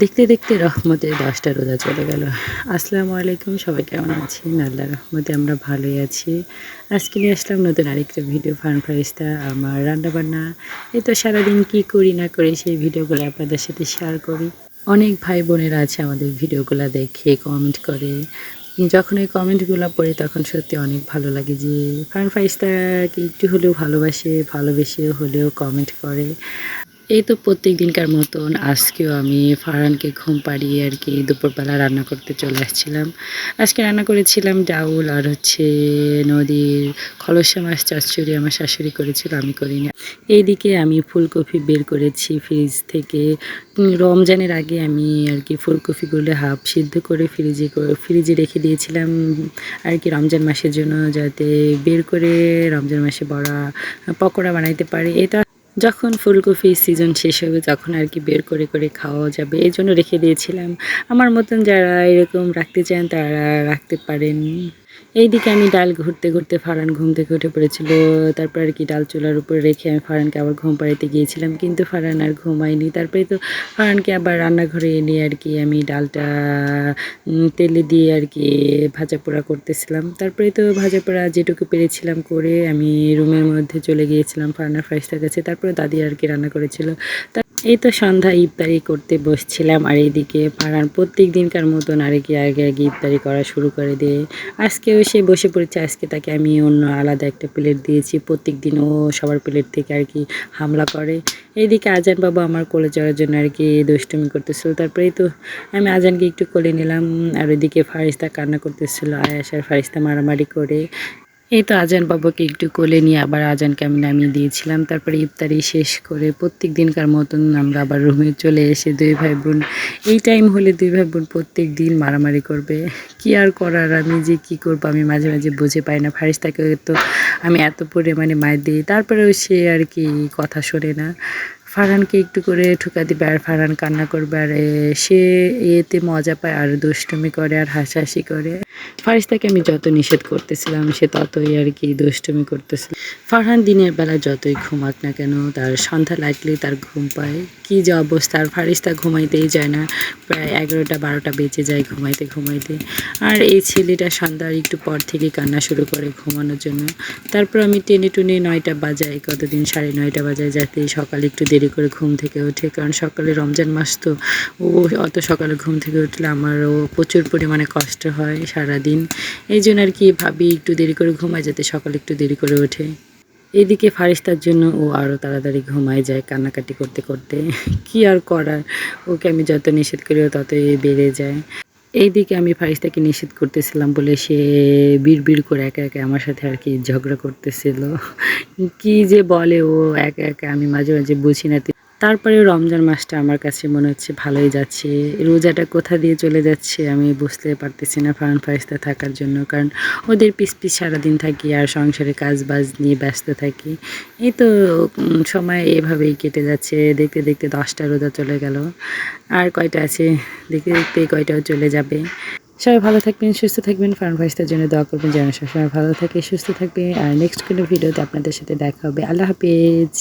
দেখতে দেখতে রহমতের 10টা রোজা চলে গেল। আসসালামু আলাইকুম, সবাই কেমন আছেন? আল্লাহর রহমতে আমরা ভালোই আছি। আজকে নিয়ে আসলাম নতুন আরেকটা ভিডিও, ফান ফারিস্তা আমার রান্নাবান্না। এই তো সারাদিন কি করি না করি সেই ভিডিওগুলো আপনাদের সাথে শেয়ার করি। অনেক ভাই বোনেরা আছে আমাদের ভিডিওগুলো দেখে কমেন্ট করে। যখন এই কমেন্টগুলো পড়ি তখন সত্যি অনেক ভালো লাগে যে ফান ফারিস্তাকে একটু হলেও ভালোবেসে হলেও কমেন্ট করে। এই তো প্রত্যেক দিনকার মতন আজকেও আমি ফারহানকে ঘুম পাড়িয়ে আর কি দুপুরবেলা রান্না করতে চলে আসছিলাম। আজকে রান্না করেছিলাম ডাউল আর নদীর খলসা মাছ চচ্চড়ি আমার শাশুড়ি করেছিল, আমি করিনি। এইদিকে আমি ফুলকপি বের করেছি ফ্রিজ থেকে। রমজানের আগে আমি আর কি ফুলকপিগুলো হাফ সিদ্ধ করে ফ্রিজে রেখে দিয়েছিলাম আর কি রমজান মাসের জন্য, যাতে বের করে রমজান মাসে বড়া পকোড়া বানাইতে পারি। এটা যখন ফুলকপির সিজন শেষ হবে তখন আর কি বের করে খাওয়া যাবে, এই জন্য রেখে দিয়েছিলাম। আমার মতন যারা এরকম রাখতে চান তারা রাখতে পারেন। এইদিকে আমি ডাল ঘুরতে ফারহান ঘুম থেকে উঠে পড়েছিল। তারপর আর কি ডাল চুলার উপর রেখে আমি ফারহানকে আবার ঘুম পাড়াতে গিয়েছিলাম, কিন্তু ফারহান আর ঘুমায়নি। তারপরে তো ফারহানকে আবার রান্নাঘরে এনে আর কি আমি ডালটা তেলে দিয়ে আর কি ভাজা পোড়া করতেছিলাম। তারপরে তো ভাজা পোড়া যেটুকু পেরেছিলাম করে আমি রুমের মধ্যে চলে গিয়েছিলাম ফারহানের ফারিস্তার কাছে। তারপরে দাদি আর কি রান্না করেছিল। এই তো সন্ধ্যা ইফতারি করতে বসছিলাম, আর এইদিকে ফারহান প্রত্যেক দিনকার মতন আর কি আগে ইফতারি করা শুরু করে দিয়ে আজকেও সে বসে পড়েছে। আজকে তাকে আমি অন্য আলাদা একটা প্লেট দিয়েছি, প্রত্যেক দিন ও সবার প্লেট থেকে আর কি হামলা করে। এইদিকে আজান বাবা আমার কোলে চড়ার জন্য আর কি দুষ্টুমি করতেছিল। তারপরেই তো আমি আজানকে একটু কোলে নিলাম, আর ওইদিকে ফারিস্তা কান্না করতেছিল। আয়াস আর ফারিস্তা মারামারি করে। এই তো আজান বাবাকে একটু কোলে নিয়ে আবার আজানকে আমি নামিয়ে দিয়েছিলাম। তারপরে ইফতারি শেষ করে প্রত্যেক দিনকার মতন আমরা আবার রুমে চলে এসে দুই ভাই বোন, এই টাইম হলে দুই ভাই বোন প্রত্যেক দিন মারামারি করবে। কি আর করার, আমি যে কি করবো আমি মাঝে মাঝে বুঝে পাই না। ফারিস্তাকে তো আমি এত পরিমাণে মার দিই, তারপরেও সে আর কি কথা শোনে না। ফারহানকে একটু করে ঠুকা দিবে আর ফারহান কান্না করবে, আর সে এতে মজা পায় আর দুষ্টুমি করে আর হাসাহাসি করে। ফারিস্তাকে আমি যত নিষেধ করতেছিলাম সে ততই আর কি দুষ্টুমি করতেছিল। ফারহান দিনের বেলা যতই ঘুমাক না কেন তার সন্ধ্যা লাগলেই তার ঘুম পায়। কি যে অবস্থা, আর ফারিস্তা ঘুমাইতেই যায় না, প্রায় 11টা 12টা বেজে যায় ঘুমাইতে। আর এই ছেলেটা সন্ধ্যার একটু পর থেকে কান্না শুরু করে ঘুমানোর জন্য। তারপর আমি টেনে টুনে 9টা বাজাই, কতদিন 9:30 বাজায়, যাতে সকালে একটু দেরি করে ঘুম থেকে ওঠে। কারণ সকালে রমজান মাস তো, ও অত সকালে ঘুম থেকে উঠলে আমারও প্রচুর পরিমাণে কষ্ট হয় সারাদিন। এই জন্য আর কি ভাবি একটু দেরি করে ঘুমায় যাতে সকালে একটু দেরি করে ওঠে। এদিকে ফারিস্তার জন্য ও আরও তাড়াতাড়ি ঘুমায় যায় কান্নাকাটি করতে। কি আর করার, ওকে আমি যত নিষেধ করি ও ততই বেড়ে যায়। এইদিকে আমি ফারিস্তাকে নিষেধ করতেছিলাম বলে সে বিড়বিড় করে একা আমার সাথে আর কি ঝগড়া করতেছিল। কি যে বলে ও একা আমি মাঝে মাঝে বুঝি না। তারপরে রমজান মাসটা আমার কাছে মনে হচ্ছে ভালোই যাচ্ছে। রোজাটা কোথা দিয়ে চলে যাচ্ছে আমি বুঝতে পারতেছি না ফারহান ফারিস্তা থাকার জন্য। কারণ ওদের পিছ সারাদিন থাকি আর সংসারে কাজ বাজ নিয়ে ব্যস্ত থাকি। এই তো সময় এভাবেই কেটে যাচ্ছে। দেখতে দেখতে 10টা রোজা চলে গেল, আর কয়টা আছে দেখতে দেখতে কয়টাও চলে যাবে। সবাই ভালো থাকবেন, সুস্থ থাকবেন। ফারহান ফারিস্তার জন্য দোয়া করবেন যেন সবসময় ভালো থাকে, সুস্থ থাকবে। আর নেক্সট কোনো ভিডিওতে আপনাদের সাথে দেখা হবে। আল্লাহ হাফেজ।